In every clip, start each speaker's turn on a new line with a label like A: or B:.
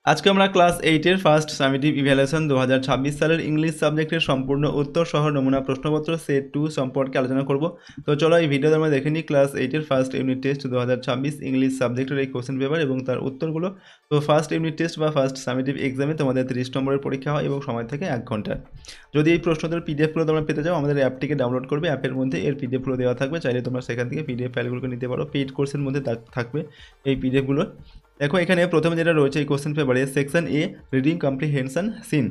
A: আজকে আমরা ক্লাস 8-এর ফার্স্ট সামেটিভ ইভ্যালুয়েশন 2026 সালের ইংলিশ সাবজেক্টের সম্পূর্ণ উত্তর সহ নমুনা প্রশ্নপত্র সেট 2 সম্পর্কে আলোচনা করব। তো চলো এই ভিডিওতে আমরা দেখে নিই ক্লাস 8-এর ফার্স্ট ইউনিট টেস্ট 2026 ইংলিশ সাবজেক্টের এই কোশ্চেন পেপার এবং তার উত্তরগুলো। তো ফার্স্ট ইউনিট টেস্ট বা ফার্স্ট সামেটিভ এক্সামে তোমাদের 30 নম্বরের পরীক্ষা হয় এবং সময় থাকে 1 ঘন্টা। যদি এই প্রশ্নদের পিডিএফগুলো তোমরা পেতে চাও আমাদের অ্যাপটিকে ডাউনলোড করবে, অ্যাপের মধ্যে এর পিডিএফগুলো দেওয়া থাকবে, চাইলে তোমরা সেখান থেকে পিডিএফ ফাইলগুলোকে নিতে পারো। পেইড কোর্সের মধ্যে থাকবে এই পিডিএফগুলো। দেখো এখানে প্রথমে যেটা রয়েছে এই কোশ্চেন পেপারে সেকশন এ রিডিং কম্প্রিহেনশন সিন,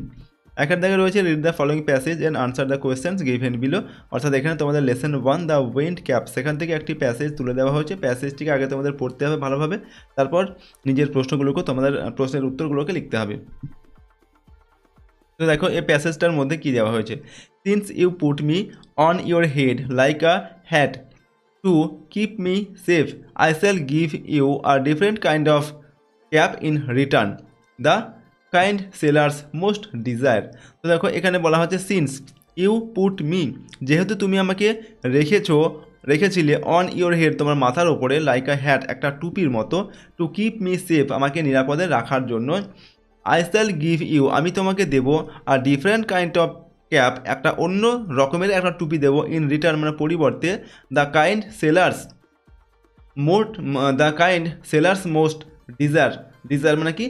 A: একের দাগে রয়েছে read the following passage and answer the questions given below. অর্থাৎ এখানে তোমাদের লেসন 1 দ্য উইন্ড ক্যাপ, সেখান থেকে একটি প্যাসেজ তুলে দেওয়া হয়েছে। প্যাসেজটিকে আগে তোমাদের পড়তে হবে ভালোভাবে, তারপর নিজের প্রশ্নগুলোকে তোমাদের প্রশ্নের উত্তরগুলোকে লিখতে হবে। তো দেখো এই প্যাসেজটার মধ্যে কী দেওয়া হয়েছে, since you put me on your head like a hat to keep me safe, I shall give you a different kind of cap in return, the kind sailors most desire। তো দেখো এখানে বলা হচ্ছে সিন্স ইউ পুট মি, যেহেতু তুমি আমাকে রেখেছিলে on your head, তোমার মাথার ওপরে, লাইক আ হ্যাট, একটা টুপির মতো, টু কিপ মি সেফ, আমাকে নিরাপদে রাখার জন্য, আই শ্যাল গিভ ইউ, আমি তোমাকে দেবো, আর ডিফারেন্ট কাইন্ড অফ ক্যাপ, একটা অন্য রকমের একটা টুপি দেবো, ইন রিটার্ন মানে পরিবর্তে, the kind sellers most desire মানে কি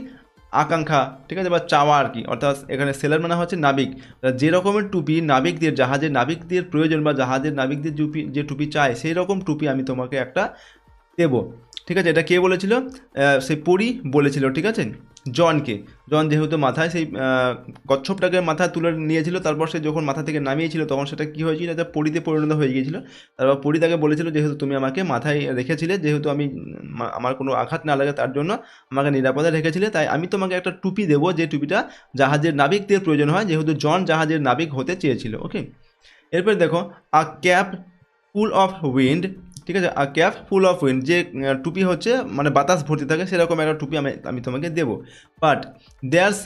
A: আকাঙ্ক্ষা, ঠিক আছে, বা চাওয়া আর কি। অর্থাৎ এখানে সেলার মানে হচ্ছে নাবিক, যে রকমের টুপি নাবিকদের, জাহাজের নাবিকদের প্রয়োজন বা জাহাজের নাবিকদের যে টুপি চায়, সেই রকম টুপি আমি তোমাকে একটা দেবো। ঠিক আছে, এটা কে বলেছিল? সেই পরী বলেছিল, ঠিক আছে, জন যেহেতু মাথায় সেই কচ্ছপটাকে মাথায় তুলে নিয়েছিল, তারপর সে যখন মাথা থেকে নামিয়েছিল তখন সেটা কী হয়েছিল, এটা পরীতে পরিণত হয়ে গিয়েছিল। তারপর পরী তাকে বলেছিল, যেহেতু তুমি আমাকে মাথায় রেখেছিলে, যেহেতু আমি আমার কোনো আঘাত না লাগে তার জন্য আমাকে নিরাপদে রেখেছিলে, তাই আমি তোমাকে একটা টুপি দেবো, যে টুপিটা জাহাজের নাবিকদের প্রয়োজন হয়, যেহেতু জন জাহাজের নাবিক হতে চেয়েছিল। ওকে, এরপর দেখো আ ক্যাপ ফুল অফ উইন্ড, ঠিক আছে, আ ক্যাপ ফুল অফ উইন্ড, যে টুপি হচ্ছে মানে বাতাস ভর্তি থাকে, সেরকম একটা টুপি আমি তোমাকে দেবো। বাট দেয়ার্স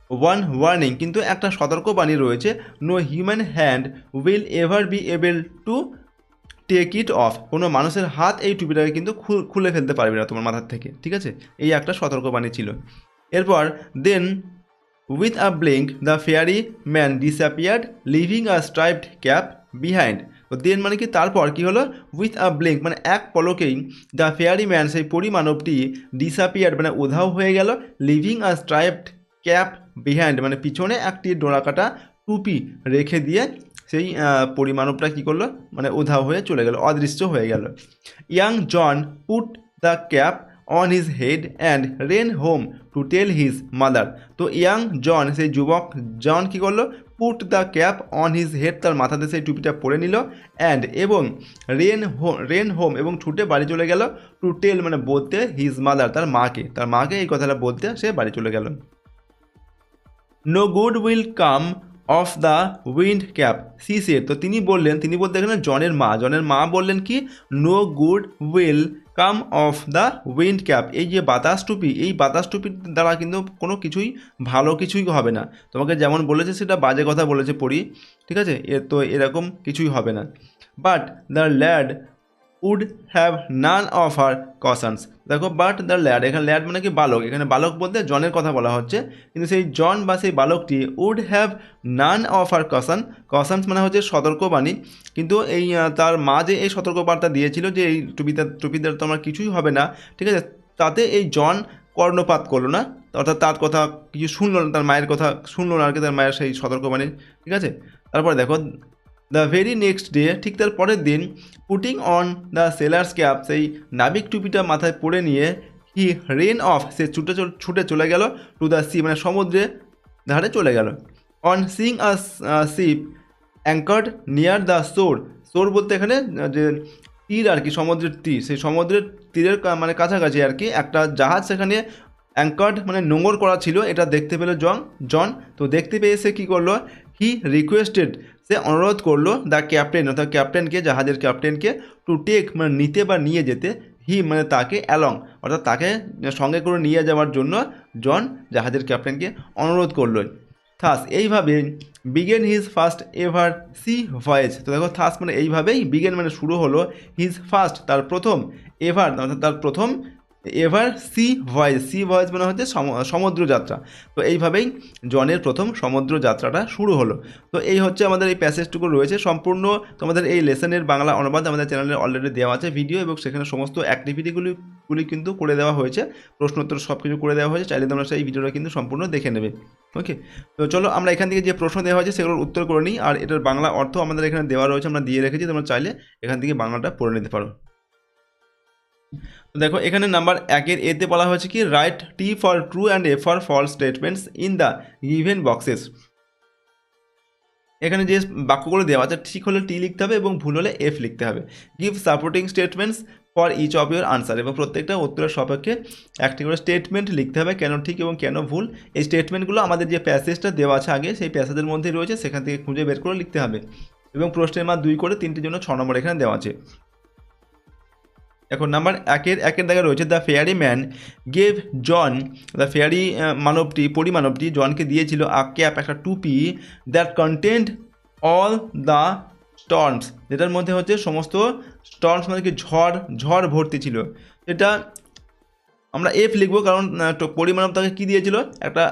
A: ওয়ান ওয়ার্নিং, কিন্তু একটা সতর্কবাণী রয়েছে, no human hand will ever be able to take it off, কোনো মানুষের হাত এই টুপিটাকে কিন্তু খুলে ফেলতে পারবে না তোমার মাথার থেকে, ঠিক আছে, এই একটা সতর্কবাণী ছিল। এরপর then with a blink the fairy man disappeared leaving a striped cap behind. তো দেন মানে কি তারপর কি হলো, উইথ আ ব্লিঙ্ক মানে এক পলকেই, দ্য ফেয়ারি ম্যান সেই পরিমানবটি, ডিসঅ্যাপিয়ার্ড মানে উধাও হয়ে গেল, living a striped cap behind মানে পিছনে একটি ডোরাকাটা টুপি রেখে দিয়ে সেই পরিমানবটা কী করলো, মানে উধাও হয়ে চলে গেল, অদৃশ্য হয়ে গেল। Young John put the cap on his head and ran home to tell his mother. তো ইয়াং জন সেই যুবক জন কী করলো, put the cap on his head, তার মাথাতে সেই টুপিটা পরে নিল, অ্যান্ড এবং রেন হোম এবং ছুটে বাড়ি চলে গেল, টু টেল মানে বলতে, হিজ মাদার তার মাকে এই কথাটা বলতে সে বাড়ি চলে গেল। No good will come of the wind cap she said. তো তিনি বলতে এখানে জনের মা বললেন কি, no good will come of the wind cap, এই যে বাতাস টুপি, এই বাতাস টুপির দ্বারা কিন্তু কোনো কিছুই ভালো কিছুই হবে না, তোমাকে যেমন বলেছে সেটা বাজে কথা বলেছে পড়ি, ঠিক আছে, তো এরকম কিছুই হবে না। But the lad would have none of her cautions. দেখো বাট দ্য ল্যাড, এখানে ল্যাড মানে কি বালক, এখানে বালক বলতে জনের কথা বলা হচ্ছে, কিন্তু সেই জন বা সেই বালকটি would have none of her cautions মানে হচ্ছে সতর্কবাণী, কিন্তু এই তার মা যে এই সতর্কবার্তা দিয়েছিল যে এই টুপিদের তোমার কিছুই হবে না, ঠিক আছে, তাতে এই জন কর্ণপাত করলো না, অর্থাৎ তার কথা কিছু শুনলো না, তার মায়ের কথা শুনলো না আর কি, তার মায়ের সেই সতর্কবাণী, ঠিক আছে। তারপরে দেখো দ্য ভেরি নেক্সট ডে, ঠিক তার পরের দিন, putting on the sailor's cap, সেই নাবিক টুপিটা মাথায় পরে নিয়ে, হি রেন অফ, সে ছুটে চলে গেল, টু দ্য সি মানে সমুদ্রে ধারে চলে গেল। On seeing a ship anchored near the shore বলতে এখানে যে তীর আর কি, সমুদ্রের তীর, সেই সমুদ্রের তীরের মানে কাছাকাছি আর কি একটা জাহাজ সেখানে অ্যাঙ্কার্ড মানে নোঙর করা ছিল, এটা দেখতে পেল জন। তো দেখতে পেয়ে সে কী করলো, হি রিকোয়েস্টেড, সে অনুরোধ করলো, দ্য ক্যাপ্টেন অর্থাৎ ক্যাপ্টেনকে, জাহাজের ক্যাপ্টেনকে, টু টেক মানে নিতে বা নিয়ে যেতে, হি মানে তাকে, অ্যালং অর্থাৎ তাকে সঙ্গে করে নিয়ে যাওয়ার জন্য জন জাহাজের ক্যাপ্টেনকে অনুরোধ করলো। থাস এইভাবে began his first ever sea voyage. তো দেখো থাস মানে এইভাবেই, বিগেন মানে শুরু হলো, হিজ ফার্স্ট তার প্রথম, এভার অর্থাৎ তার প্রথম ever sea voyage, sea voyage মানে হচ্ছে সমুদ্র যাত্রা। তো এইভাবেই জনের প্রথম সমুদ্র যাত্রাটা শুরু হলো। তো এই হচ্ছে আমাদের এই প্যাসেজটুকু রয়েছে সম্পূর্ণ। তোমাদের এই লেসনের বাংলা অনুবাদ আমাদের চ্যানেলে অলরেডি দেওয়া আছে ভিডিও, এবং সেখানে সমস্ত অ্যাক্টিভিটিগুলি কিন্তু করে দেওয়া হয়েছে, প্রশ্নোত্তর সব কিছু করে দেওয়া হয়েছে। চাইলে তোমরা সেই ভিডিওটা কিন্তু সম্পূর্ণ দেখে নেবে। ওকে, তো চলো আমরা এখান থেকে যে প্রশ্ন দেওয়া হয়েছে সেগুলোর উত্তর করে নিই। আর এটার বাংলা অর্থ আমাদের এখানে দেওয়া রয়েছে, আমরা দিয়ে রেখেছি, তোমরা চাইলে এখান থেকে বাংলাটা পড়ে নিতে পারো। তো দেখো এখানে নাম্বার 1-এর এতে বলা হয়েছে কি, write T for true and F for false statements in the given boxes. এখানে যে বাক্যগুলো দেওয়া আছে ঠিক হলে টি লিখতে হবে এবং ভুল হলে এফ লিখতে হবে। Give supporting statements for each of your answer, এবং প্রত্যেকটা উত্তরের সপক্ষে একটি করে স্টেটমেন্ট লিখতে হবে, কেন ঠিক এবং কেন ভুল। এই স্টেটমেন্টগুলো আমাদের যে প্যাসেজটা দেওয়া আছে আগে সেই প্যাসেজের মধ্যেই রয়েছে, সেখান থেকে খুঁজে বের করে লিখতে হবে। এবং প্রশ্নের মান 2 করে, 3টির জন্য 6 নম্বর এখানে দেওয়া আছে। এখন নাম্বার 1-এর দাগে রয়েছে the fairy man gave John, the fairy মানবটি, পরিমানবটি জনকে দিয়েছিল আ ক্যাপ, একটা টুপি, that contained all the storms, যেটার মধ্যে হচ্ছে সমস্ত স্টর্মস মানে কি ঝড় ভর্তি ছিল। এটা আমরা এফ লিখবো, কারণ পরিমাণব তাকে কী দিয়েছিল, একটা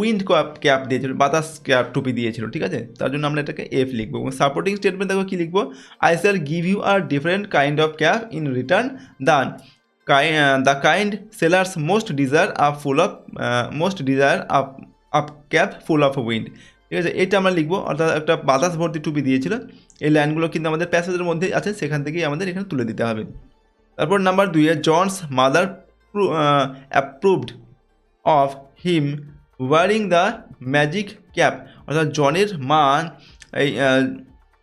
A: উইন্ড ক্যাপ দিয়েছিল, বাতাস ক্যাপ টুপি দিয়েছিল, ঠিক আছে, তার জন্য আমরা এটাকে এফ লিখবো। এবং সাপোর্টিং স্টেটমেন্ট দেখো কী লিখবো, I shall give you a different kind of cap in return the kind sellers most desire a cap full of wind, ঠিক আছে, এটা আমরা লিখবো। অর্থাৎ একটা বাতাস ভর্তি টুপি দিয়েছিল। এই লাইনগুলো কিন্তু আমাদের প্যাসেজের মধ্যে আছে, সেখান থেকেই আমাদের এখানে তুলে দিতে হবে। তারপর নাম্বার 2-এ John's mother approved of him wearing the magic cap, অর্থাৎ জনের মা এই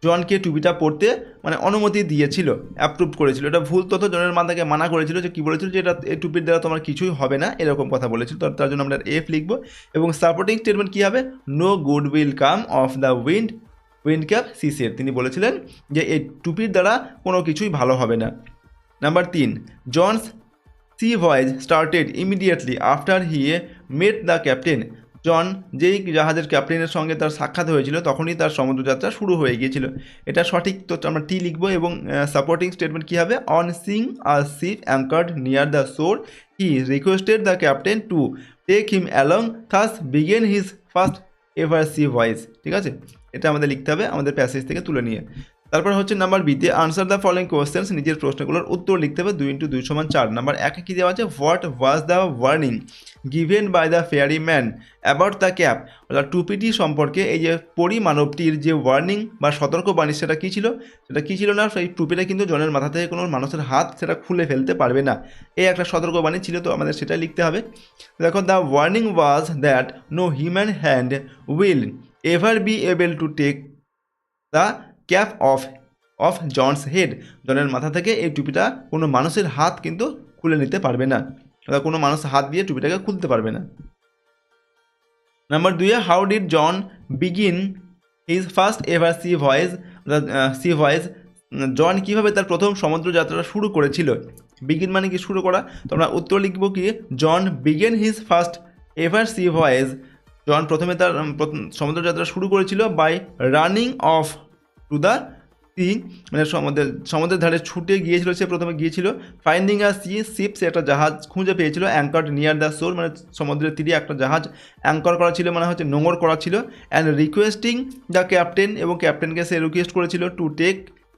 A: জনকে টুপিটা পরতে মানে অনুমতি দিয়েছিল, অ্যাপ্রুভ করেছিল। এটা ভুল তথ্য, জনের মা তাকে মানা করেছিল, যে কী বলেছিল, যে এটা এই টুপির দ্বারা তোমার কিছুই হবে না, এরকম কথা বলেছিল। তার জন্য আমরা এফ লিখবো। এবং সাপোর্টিং স্টেটমেন্ট কী হবে, no good will come of the wind cap she said, তিনি বলেছিলেন যে এই টুপির দ্বারা কোনো কিছুই ভালো হবে না। Number 3, John's sea voyage started immediately after he met the captain, John যেই জাহাজের ক্যাপ্টেনের সঙ্গে তার সাক্ষাৎ হয়েছিল তখনই তার সমুদ্রযাত্রা শুরু হয়ে গিয়েছিল। এটা সঠিক, তো আমরা টি লিখবো। এবং সাপোর্টিং স্টেটমেন্ট কী হবে, on seeing a ship anchored near the shore he requested the captain to take him along, thus began his first ever sea voyage, ঠিক আছে, এটা আমাদের লিখতে হবে আমাদের প্যাসেজ থেকে তুলে নিয়ে। তারপর হচ্ছে নাম্বার বিতে, আনসার দ্য ফলোইং কোয়েশ্চেন্স, নিজের প্রশ্নগুলোর উত্তর লিখতে হবে। 2 × 2 = 4। নাম্বার 1-এ কী দেওয়া আছে, what was the warning given by the fairy man about the cap, অর্থাৎ টুপিটি সম্পর্কে এই যে পরিমানবটির যে ওয়ার্নিং বা সতর্কবাণী সেটা কী ছিল, না, সেই টুপিটা কিন্তু জনের মাথা থেকে কোনো মানুষের হাত সেটা খুলে ফেলতে পারবে না, এই একটা সতর্কবাণী ছিল, তো আমাদের সেটা লিখতে হবে। দেখো, the warning was that no human hand will ever be able to take the cap off John's head, জনের মাথা থেকে এই টুপিটা কোনো মানুষের হাত কিন্তু খুলে নিতে পারবে না, অর্থাৎ কোনো মানুষ হাত দিয়ে টুপিটাকে খুলতে পারবে না। নাম্বার 2-এ, how did John begin his first ever sea voyage, John কীভাবে তার প্রথম সমুদ্র যাত্রাটা শুরু করেছিল। বিগিন মানে কি, শুরু করা, তো আমরা উত্তর লিখব কি, John began his first ever sea voyage, John প্রথমে তার সমুদ্রযাত্রা শুরু করেছিল by running off to the sea, মানে সমুদ্রের ধারে ছুটে গিয়েছিল, সে প্রথমে গিয়েছিল। ফাইন্ডিং আ শিপ, সে একটা জাহাজ খুঁজে পেয়েছিল। অ্যাঙ্কার্ড নিয়ার দ্য শোর, মানে সমুদ্রের তীরে একটা জাহাজ অ্যাঙ্কর করা ছিল, মানে হচ্ছে নোঙর করা ছিল। অ্যান্ড রিকোয়েস্টিং দ্য ক্যাপ্টেন, এবং ক্যাপ্টেনকে সে রিকোয়েস্ট করেছিল টু টেক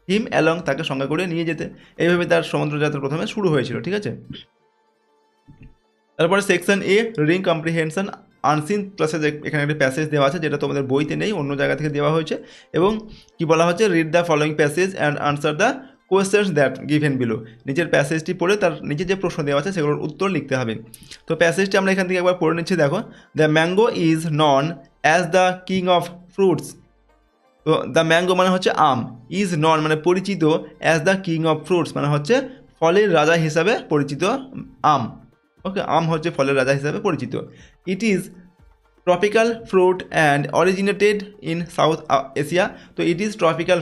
A: হিম অ্যালং, তাকে সঙ্গে করে নিয়ে যেতে। এইভাবে তার সমুদ্রযাত্রা প্রথমে শুরু হয়েছিল, ঠিক আছে। তারপরে সেকশন এ, রিং কম্প্রিহেনশন আনসিন প্যাসেজ, এখানে একটা প্যাসেজ দেওয়া আছে যেটা তোমাদের বইতে নেই, অন্য জায়গা থেকে দেওয়া হয়েছে। এবং কি বলা হচ্ছে, read the following passage and answer the questions that given below, নিজের প্যাসেজটি পড়ে তার নিচে যে প্রশ্ন দেওয়া আছে সেগুলোর উত্তর লিখতে হবে। তো প্যাসেজটি আমরা এখান থেকে একবার পড়ে নিচ্ছি। দেখো, the mango is known as the king of fruits, তো দ্য ম্যাঙ্গো মানে হচ্ছে আম, ইজ নন মানে পরিচিত, as the king of fruits মানে হচ্ছে ফলের রাজা হিসাবে পরিচিত আম। ওকে, আম হচ্ছে ফলের রাজা হিসাবে পরিচিত। It is tropical fruit and originated in south Asia, তো ইট ইজ ট্রপিক্যাল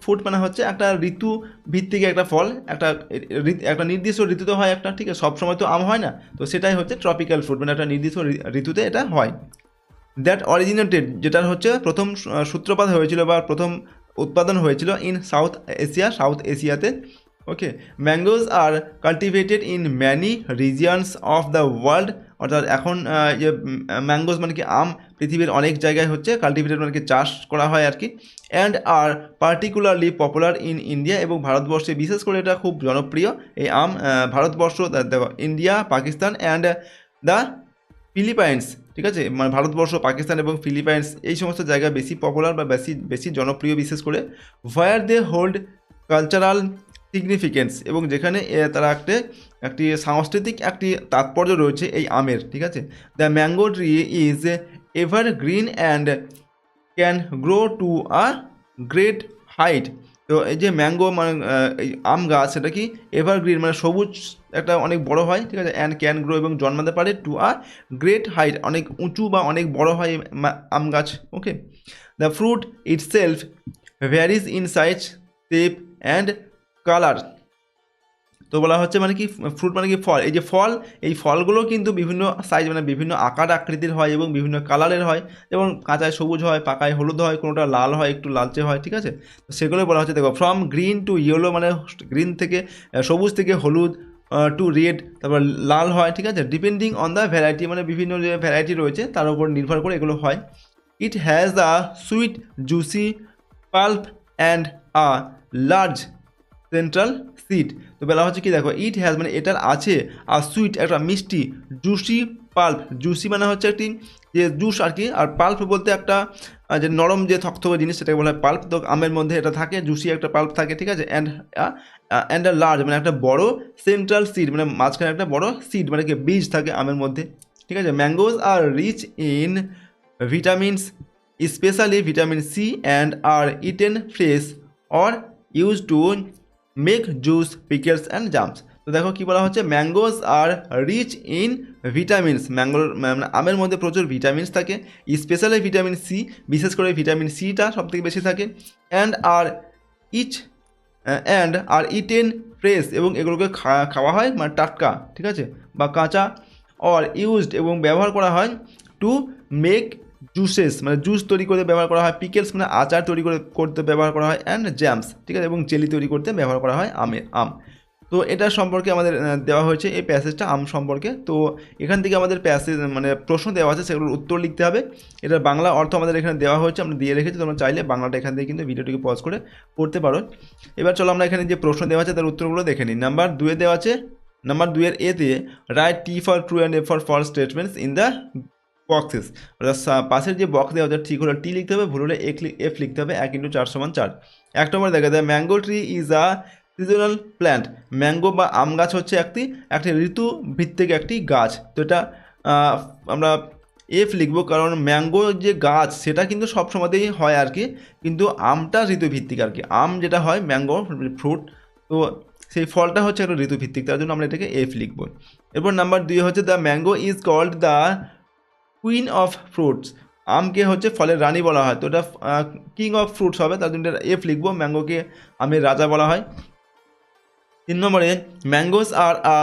A: ফুড মানে হচ্ছে একটা ঋতু ভিত্তিক একটা ফল, একটা নির্দিষ্ট ঋতুতে হয় একটা, ঠিক আছে, সবসময় তো আম হয় না, তো সেটাই হচ্ছে ট্রপিক্যাল ফ্রুট, মানে একটা নির্দিষ্ট ঋতুতে এটা হয়। দ্যাট অরিজিনেটেড, যেটার হচ্ছে প্রথম সূত্রপাত হয়েছিল বা প্রথম উৎপাদন হয়েছিল ইন সাউথ এশিয়াতে, okay, mangoes are cultivated in many regions of the world, অর্থাৎ এখন যে ম্যাঙ্গোজ মানে কি আম পৃথিবীর অনেক জায়গায় হচ্ছে কাল্টিভেটেড মানে কি চাষ করা হয় আর কি, and are particularly popular in India, এবং ভারতবর্ষে বিশেষ করে এটা খুব জনপ্রিয় এই আম। ভারতবর্ষ, দেখো India, Pakistan and the Philippines, ঠিক আছে, মানে ভারতবর্ষ, পাকিস্তান এবং ফিলিপাইন্স এই সমস্ত জায়গায় বেশি পপুলার বা বেশি জনপ্রিয় বিশেষ করে। হোয়ার দে হোল্ড কালচারাল সিগনিফিকেন্স, এবং যেখানে তারা একটি সাংস্কৃতিক একটি তাৎপর্য রয়েছে এই আমের, ঠিক আছে। The mango tree is ever green and can grow to a great height. তো এই যে ম্যাঙ্গো মানে এই আম গাছ, সেটা কি এভারগ্রিন মানে সবুজ, একটা অনেক বড় হয়, ঠিক আছে, অ্যান্ড ক্যান গ্রো এবং জন্মাতে পারে টু আ গ্রেট হাইট, অনেক উঁচু বা অনেক বড় হয় এই আম গাছ। Okay, the fruit itself varies in size, shape and colour. তো বলা হচ্ছে মানে কি ফ্রুট মানে কি ফল, এই যে ফল, এই ফলগুলো কিন্তু বিভিন্ন সাইজ মানে বিভিন্ন আকার আকৃতির হয় এবং বিভিন্ন কালারের হয়, যেমন কাঁচায় সবুজ হয়, পাকায় হলুদ হয়, কোনোটা লাল হয়, একটু লালচে হয়, ঠিক আছে। তো সেগুলোই বলা হচ্ছে, দেখো ফ্রম গ্রিন টু ইয়েলো মানে গ্রিন থেকে সবুজ থেকে হলুদ, টু রেড, তারপর লাল হয়, ঠিক আছে, ডিপেন্ডিং অন দ্য ভ্যারাইটি, মানে বিভিন্ন যে ভ্যারাইটি রয়েছে তার উপর নির্ভর করে এগুলো হয়। It has a sweet juicy pulp and a large central seed. তো বলা হচ্ছে কি, দেখো ইট হ্যাজ মানে এটার আছে, আর সুইট একটা মিষ্টি, জুসি পাল্প, জুসি মানে হচ্ছে একটি যে জুস আর কি, আর পাল্প বলতে একটা যে নরম যে থকথকে জিনিস সেটাকে বলা হয় পাল্প। তো আমের মধ্যে এটা থাকে, জুসি একটা পাল্প থাকে, ঠিক আছে, অ্যান্ড আ লার্জ মানে একটা বড় সেন্ট্রাল সিড, মানে মাঝখানে একটা বড় সিড মানে কি বীজ থাকে আমের মধ্যে, ঠিক আছে। Mangoes are rich in vitamins, specially vitamin C, and are eaten fresh or used to make juice, pickles and jams. তো দেখো কী বলা হচ্ছে, mangoes are rich in vitamins, মানে আমের মধ্যে প্রচুর ভিটামিনস থাকে, স্পেশালি ভিটামিন সি, বিশেষ করে ভিটামিন সিটা সবথেকে বেশি থাকে, অ্যান্ড আর ইটেন ফ্রেশ, এবং এগুলোকে খাওয়া হয় মানে টাটকা, ঠিক আছে, বা কাঁচা, অর ইউজড এবং ব্যবহার করা হয় টু মেক জুসেস মানে জুস তৈরি করতে ব্যবহার করা হয়, পিকেলস মানে আচার তৈরি করতে ব্যবহার করা হয়, অ্যান্ড জ্যামস, ঠিক আছে, এবং জেলি তৈরি করতে ব্যবহার করা হয় আম। তো এটা সম্পর্কে আমাদের দেওয়া হয়েছে এই প্যাসেজটা আম সম্পর্কে। তো এখান থেকে আমাদের প্যাসেজ মানে প্রশ্ন দেওয়া আছে, সেগুলোর উত্তর লিখতে হবে। এটার বাংলা অর্থ আমাদের এখানে দেওয়া হয়েছে, আমরা দিয়ে রেখেছি, তোমরা চাইলে বাংলাটা এখান থেকে কিন্তু ভিডিওটিকে পজ করে পড়তে পারো। এবার চলো আমরা এখানে যে প্রশ্ন দেওয়া আছে তার উত্তরগুলো দেখে নিই। নাম্বার 2 দেওয়া আছে, নাম্বার 2 এর এতে write T for true and F for false statements in the boxes, অর্থাৎ পাশের যে বক্স দেওয়া হচ্ছে ঠিক হলে টি লিখতে হবে, ভুল হলে এফ লিখতে হবে। 1 × 4 = 4। 1 নম্বর দেখা যায় mango tree is a seasonal plant, mango বা আম গাছ হচ্ছে একটি ঋতু ভিত্তিক একটি গাছ। তো এটা আমরা এফ লিখবো, কারণ ম্যাঙ্গো যে গাছ সেটা কিন্তু সব সময়তেই হয় আর কি, কিন্তু আমটা ঋতুভিত্তিক আর কি, আম যেটা হয় ম্যাঙ্গো ফ্রুট, তো সেই ফলটা হচ্ছে একটা ঋতুভিত্তিক, তার জন্য আমরা এটাকে এফ লিখবো। এরপর নাম্বার 2 হচ্ছে the mango is called the queen of fruits, আমকে হচ্ছে ফলের রানী বলা হয়, তো এটা কিং অফ ফ্রুটস হবে, তার জন্য এফ লিখবো, ম্যাঙ্গোকে আমের রাজা বলা হয়। 3 নম্বরে mangoes are a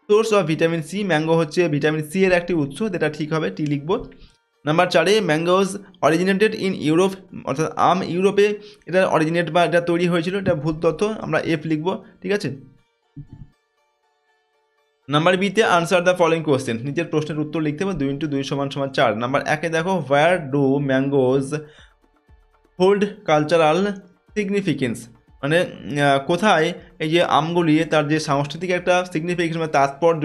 A: source of vitamin C, mango হচ্ছে ভিটামিন সি এর একটি উৎস, যেটা ঠিক হবে, টি লিখবো। Number 4 mangoes originated in Europe, অর্থাৎ আম ইউরোপে এটা অরিজিনেট বা এটা তৈরি হয়েছিল, এটা ভুল তথ্য, আমরা এফ লিখবো, ঠিক আছে। নাম্বার বিতে আনসার দ্য ফলোইং কোয়েশ্চেন, নিজের প্রশ্নের উত্তর লিখতে হবে। 2 × 2 = 4। নাম্বার 1 দেখো, where do mangoes hold cultural significance, মানে কোথায় এই যে আমগুলি তার যে সাংস্কৃতিক একটা সিগনিফিকেন্স মানে তাৎপর্য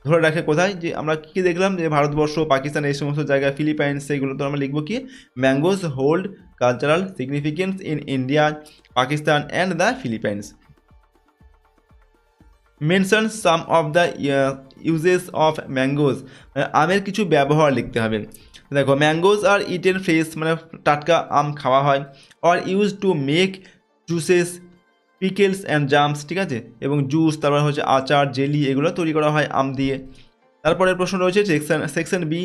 A: ধরে রাখে, কোথায়, যে আমরা কী দেখলাম যে ভারতবর্ষ, পাকিস্তান এই সমস্ত জায়গায়, ফিলিপাইন্স, সেইগুলো তো আমরা লিখবো কি mangoes hold cultural significance in India, Pakistan and the Philippines. Mention some of the uses of mangoes, আমের কিছু ব্যবহার লিখতে হবে। দেখো ম্যাঙ্গোজ আর ইটেন ফ্রেশ মানে টাটকা আম খাওয়া হয়, or used to make juices, pickles and germs, ঠিক আছে, এবং জুস, তারপর হচ্ছে আচার, জেলি, এগুলো তৈরি করা হয় আম দিয়ে। তারপরের প্রশ্ন রয়েছে section B,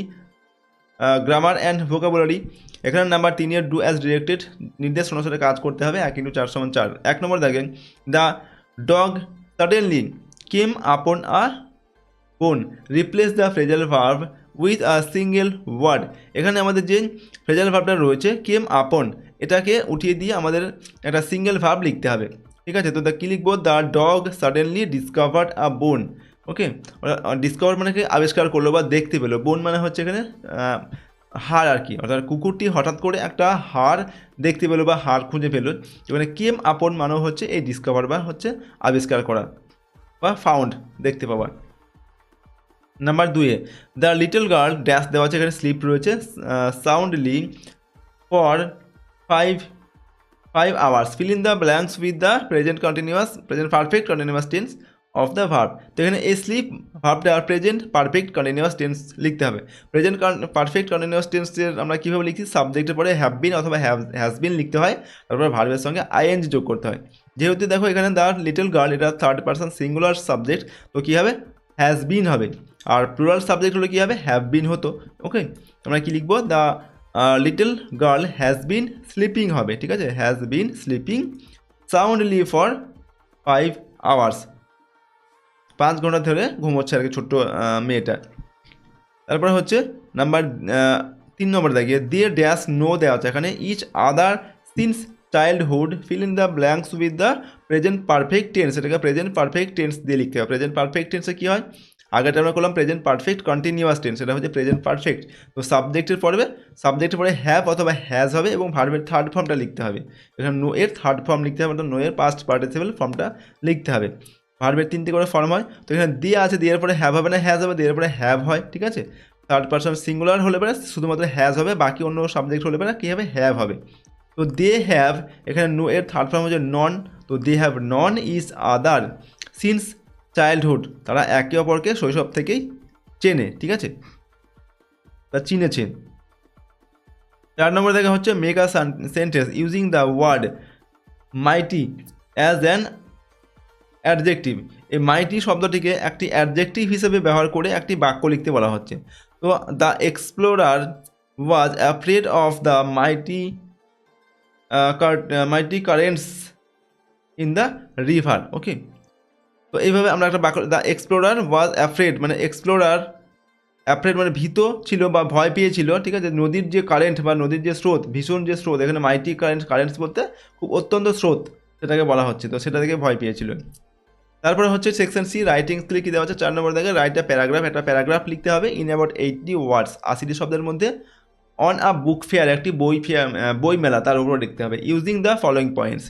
A: grammar and vocabulary. এখানে নাম্বার 3 এর ডু অ্যাজ ডিরেক্টেড, নির্দেশ অনুসারে কাজ করতে হবে। 1 × 4 = 4। 1 নম্বর দেখেন, the dog suddenly came upon a bone, replace the phrasal verb with a single word। এখানে আমাদের যে ফ্রেজাল ভার্বটা রয়েছে কেম আপন, এটাকে উঠিয়ে দিয়ে আমাদের একটা সিঙ্গেল ভার্ব লিখতে হবে। ঠিক আছে। তো কি লিখবো, দ্য ডগ সাডেনলি ডিসকভার্ড আ বোন। ওকে, ডিসকভার মানে কি আবিষ্কার করলো বা দেখতে পেলো, বোন মানে হচ্ছে এখানে হাড় আর কি, অর্থাৎ কুকুরটি হঠাৎ করে একটা হাড় দেখতে পেলো বা হাড় খুঁজে পেলো। এখানে কেম আপন মানে হচ্ছে এই ডিসকভার বা হচ্ছে আবিষ্কার করা বা ফাউন্ড, দেখতে পাওয়া। নাম্বার 2-এ দ্য লিটল গার্ল ড্যাশ দেওয়া আছে, এখানে স্লিপ রয়েছে soundly for 5 hours, fill in the blanks with the present perfect continuous tense of the verb। তো এখানে এই স্লিপ ভার্বটা প্রেজেন্ট পারফেক্ট কন্টিনিউয়াস টেন্স লিখতে হবে। প্রেজেন্ট পারফেক্ট কন্টিনিউয়াস টেন্সের আমরা কীভাবে লিখছি, সাবজেক্টের পরে হ্যাভ বিন অথবা হ্যাজ বিন লিখতে হয়, তারপর ভার্বের সঙ্গে আইএনজি যোগ করতে হয়। যেহেতু দেখো এখানে দ্য লিটল গার্ল এটা থার্ড পারসন সিঙ্গুলার সাবজেক্ট, তো কী হবে, হ্যাজ বিন হবে, আর প্লুরাল সাবজেক্ট হলে কী হবে, হ্যাভ বিন হতো। ওকে, আমরা কী লিখবো, the little girl has been sleeping হবে, ঠিক আছে, has been sleeping soundly for 5 hours, 5 ঘন্টা ধরে ঘুমোচ্ছে আর কি ছোট্ট মেয়েটা। তারপরে হচ্ছে নাম্বার 3 নম্বর দেখিয়ে দিয়ে ড্যাশ নো দেওয়া আছে, এখানে each other since childhood, fill in the blanks with the present perfect tense, এটাকে প্রেজেন্ট পারফেক্ট টেন্স দিয়ে লিখতে হবে। প্রেজেন্ট পারফেক্ট টেন্সে কী হয়, আগেটা আমরা করলাম প্রেজেন্ট পারফেক্ট কন্টিনিউয়াস টেন্স, এটা হচ্ছে প্রেজেন্ট পারফেক্ট। তো সাবজেক্টের পরে হ্যাভ অথবা হ্যাজ হবে এবং ভার্বের থার্ড ফর্মটা লিখতে হবে। এখানে নো এর থার্ড ফর্ম লিখতে হবে, নো এর পাস্ট পার্টিসিপল ফর্মটা লিখতে হবে। ভার্বের 3টে করে ফর্ম হয়, তো এখানে দিয়ে আছে, দিয়ে পরে হ্যাভ হবে না হ্যাজ হবে, দিয়ে পরে হ্যাভ হয়, ঠিক আছে। থার্ড পারসন সিঙ্গুলার হলে পরে শুধুমাত্র হ্যাজ হবে, বাকি অন্য সাবজেক্ট হলে পরে কী হবে, হ্যাভ হবে। তো দে হ্যাভ, এখানে নো এর থার্ড ফর্ম হচ্ছে নন, তো they have known each other since childhood, তারা একে অপরকে শৈশব থেকেই চেনে, ঠিক আছে, তা চিনেছে। 4 নম্বর দেখা হচ্ছে make a sentence using the word mighty as an adjective. এই মাইটি শব্দটিকে একটি অ্যাডজেক্টিভ হিসেবে ব্যবহার করে একটি বাক্য লিখতে বলা হচ্ছে। তো the explorer was afraid of the mighty currents in the river. Okay, তো এইভাবে আমরা একটা বাক্য, দ্য এক্সপ্লোরার ওয়াজ অ্যাফ্রেড মানে অ্যাফ্রেড মানে ভীত ছিল বা ভয় পেয়েছিল, ঠিক আছে, নদীর যে কারেন্ট বা নদীর যে স্রোত, ভীষণ যে স্রোত, এখানে মাইটি কারেন্টস বলতে খুব অত্যন্ত স্রোত সেটাকে বলা হচ্ছে, তো সেটা থেকে ভয় পেয়েছিল। তারপরে হচ্ছে সেকশন সি রাইটিং স্কিলে কী দেওয়া হচ্ছে, 4 নম্বর দেখে রাইট আ প্যারাগ্রাফ, একটা প্যারাগ্রাফ লিখতে হবে ইন অ্যাবাউট 80 ওয়ার্ডস, 80টি শব্দের মধ্যে, অন আ বুক ফেয়ার, একটি বই মেলা, তার উপর লিখতে হবে, ইউজিং দ্য ফলোয়িং পয়েন্টস,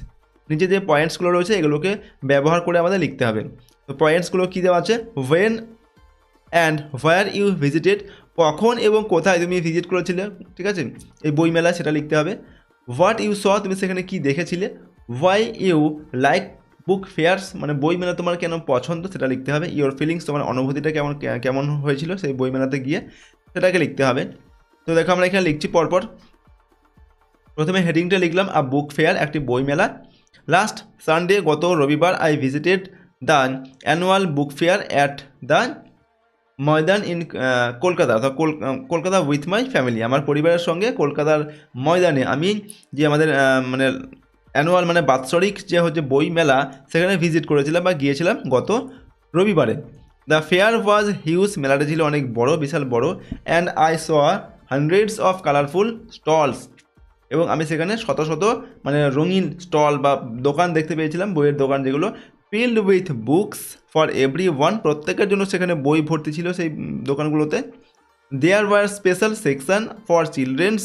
A: নিচে যে পয়েন্টসগুলো রয়েছে এগুলোকে ব্যবহার করে আমাদের লিখতে হবে। তো পয়েন্টসগুলো কী দেওয়া আছে, when and where you visited, কখন এবং কোথায় তুমি ভিজিট করেছিলে, ঠিক আছে, এই বইমেলা, সেটা লিখতে হবে। হোয়াট ইউ স, তুমি সেখানে কি দেখেছিলে। Why you like book fairs, মানে বইমেলা তোমার কেন পছন্দ, সেটা লিখতে হবে। ইওর ফিলিংস, তোমার অনুভূতিটা কেমন হয়েছিল সেই বইমেলাতে গিয়ে, সেটাকে লিখতে হবে। তো দেখো আমরা এখানে লিখছি পরপর। প্রথমে হেডিংটা লিখলাম আ বুক ফেয়ার, একটি বইমেলা। লাস্ট সানডে, গত রবিবার, I visited the annual book fair at the Maidan in Kolkata, অর্থাৎ কলকাতা উইথ মাই ফ্যামিলি, আমার পরিবারের সঙ্গে কলকাতার ময়দানে আমি যে আমাদের মানে অ্যানুয়াল মানে বাৎসরিক যে হচ্ছে বই মেলা, সেখানে ভিজিট করেছিলাম বা গিয়েছিলাম গত রবিবারে। দ্য ফেয়ার ওয়াজ হিউজ, মেলাটা ছিল অনেক বড়, বিশাল বড়। And I saw hundreds of colourful stalls, এবং আমি সেখানে শত শত মানে রঙিন স্টল বা দোকান দেখতে পেয়েছিলাম, বইয়ের দোকান যেগুলো, filled with books for everyone, প্রত্যেকের জন্য সেখানে বই ভর্তি ছিল সেই দোকানগুলোতে। There were special section for children's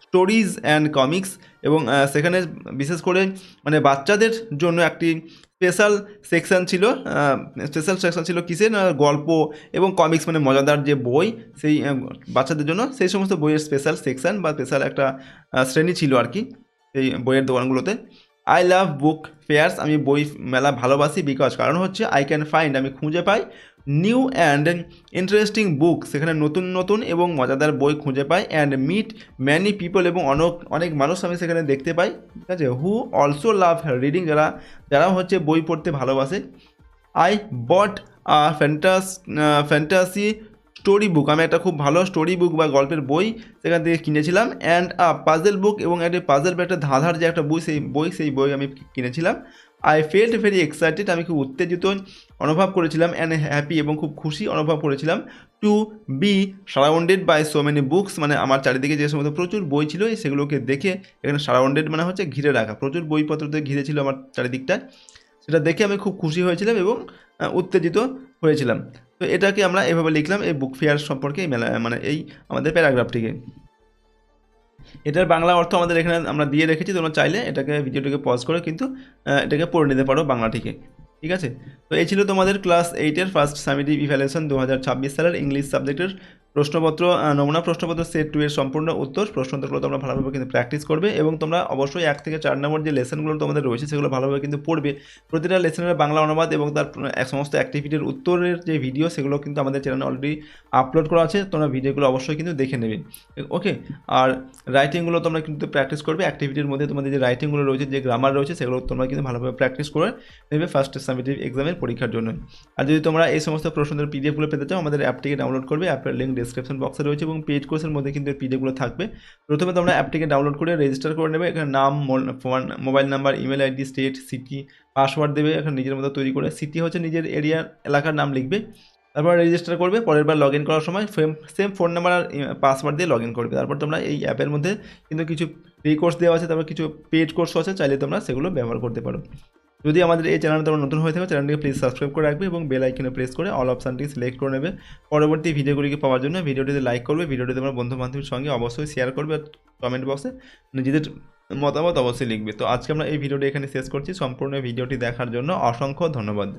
A: stories and comics, এবং সেখানে বিশেষ করে মানে বাচ্চাদের জন্য একটি স্পেশাল সেকশন ছিল কিসের, গল্প এবং কমিক্স মানে মজাদার যে বই, সেই বাচ্চাদের জন্য সেই সমস্ত বইয়ের স্পেশাল সেকশন বা স্পেশাল একটা শ্রেণী ছিল আর কি এই বইয়ের দোকানগুলোতে। আই লাভ বুক ফেয়ার্স, আমি বই মেলা ভালোবাসি, বিকজ কারণ হচ্ছে আই ক্যান ফাইন্ড, আমি খুঁজে পাই, নিউ অ্যান্ড ইন্টারেস্টিং বুক, সেখানে নতুন নতুন এবং মজাদার বই খুঁজে পাই, অ্যান্ড মিট ম্যানি পিপল, এবং অনেক মানুষ আমি সেখানে দেখতে পাই, ঠিক আছে, হু অলসো লাভ রিডিং, যারা হচ্ছে বই পড়তে ভালোবাসে। I bought a fantasy story book, আমি একটা খুব ভালো স্টোরি বুক বা গল্পের বই সেখান থেকে কিনেছিলাম। অ্যান্ড আ পাজেল বুক, এবং একটা পাজেল বা একটা ধাঁধার যে একটা সেই বই আমি কিনেছিলাম। আই ফেল্ট ভেরি এক্সাইটেড, আমি খুব উত্তেজিত অনুভব করেছিলাম, অ্যান্ড হ্যাপি, এবং খুব খুশি অনুভব করেছিলাম, to be surrounded by so many books, মানে আমার চারিদিকে যে সমস্ত প্রচুর বই ছিল সেগুলোকে দেখে, এখানে সারাউন্ডেড মানে হচ্ছে ঘিরে রাখা, প্রচুর বইপত্র দিয়ে ঘিরে ছিল আমার চারিদিকটা। সেটা দেখে আমি খুব খুশি হয়েছিলাম এবং উত্তেজিত হয়েছিলাম। তো এটাকে আমরা এভাবে লিখলাম এই বুক ফেয়ার সম্পর্কে এই মেলা মানে এই আমাদের প্যারাগ্রাফটিকে। এটার বাংলা অর্থ আমাদের এখানে আমরা দিয়ে রেখেছি, তোমরা চাইলে এটাকে ভিডিওটিকে পজ করে কিন্তু এটাকে পড়ে নিতে পারো বাংলাটিকে। ঠিক আছে, তো এই ছিল তোমাদের ক্লাস 8-এর ফার্স্ট সামেটিভ ইভ্যালুয়েশন 2026 সালের ইংলিশ সাবজেক্টের প্রশ্নপত্র, নমুনা প্রশ্নপত্র সেট 2 এর সম্পূর্ণ উত্তর। প্রশ্নোত্তরগুলো তোমরা ভালোভাবে কিন্তু প্র্যাকটিস করবে এবং তোমরা অবশ্যই 1 থেকে 4 নম্বর যে লেসনগুলো তোমাদের রয়েছে সেগুলো ভালোভাবে কিন্তু পড়বে। প্রতিটা লেসনের বাংলা অনুবাদ এবং তার সমস্ত অ্যাক্টিভিটির উত্তরের যে ভিডিও সেগুলো কিন্তু আমাদের চ্যানেলে অলরেডি আপলোড করা আছে, তোমরা ভিডিওগুলো অবশ্যই কিন্তু দেখে নেবে। ওকে, আর রাইটিংগুলো তোমরা কিন্তু প্র্যাকটিস করবে। অ্যাক্টিভিটির মধ্যে তোমাদের যে রাইটিংগুলো রয়েছে, যে গ্রামার রয়েছে, সেগুলো তোমরা কিন্তু ভালোভাবে প্র্যাকটিস করে নেবে ফার্স্ট সামেটিভ এক্সামের পরীক্ষার জন্য। আর যদি তোমরা এই সমস্ত প্রশ্নের পিডিএফগুলো পেতে চাও, আমাদের অ্যাপটিকে ডাউনলোড করবে। অ্যাপের লিঙ্ক ডিসক্রিপশন বক্সে রয়েছে এবং পেজ কোর্সের মধ্যে কিন্তু পিডিএফগুলো থাকবে। প্রথমে তোমরা অ্যাপটিকে ডাউনলোড করে রেজিস্টার করে নেবে। এখানে নাম, phone, mobile number, email ID, state, city, password দেবে এখানে নিজের মতো তৈরি করে। সিটি হচ্ছে নিজের এরিয়ার এলাকার নাম লিখবে, তারপর রেজিস্টার করবে। পরের বার লগ ইন করার সময় সেম ফোন নাম্বার আর পাসওয়ার্ড দিয়ে লগ ইন করবে। তারপর তোমরা এই অ্যাপের মধ্যে কিন্তু কিছু ফ্রি কোর্স দেওয়া আছে, তারপর কিছু পেড কোর্সও আছে, চাইলে তোমরা সেগুলো ব্যবহার করতে পারো। যদি আমাদের এই চ্যানেলে তোমরা নতুন হয়ে থাকো, চ্যানেলটিকে প্লিজ সাবস্ক্রাইব করে রাখবে এবং বেল আইকনে প্রেস করে অল অপশানটি সিলেক্ট করে নেবে পরবর্তী ভিডিওগুলিকে পাওয়ার জন্য। ভিডিওটিতে লাইক করবে, ভিডিওটি তোমার বন্ধু বান্ধবের সঙ্গে অবশ্যই শেয়ার করবে, আর কমেন্ট বক্সে নিজেদের মতামত অবশ্যই লিখবে। তো আজকে আমরা এই ভিডিওটি এখানে শেষ করছি। সম্পূর্ণ ভিডিওটি দেখার জন্য অসংখ্য ধন্যবাদ।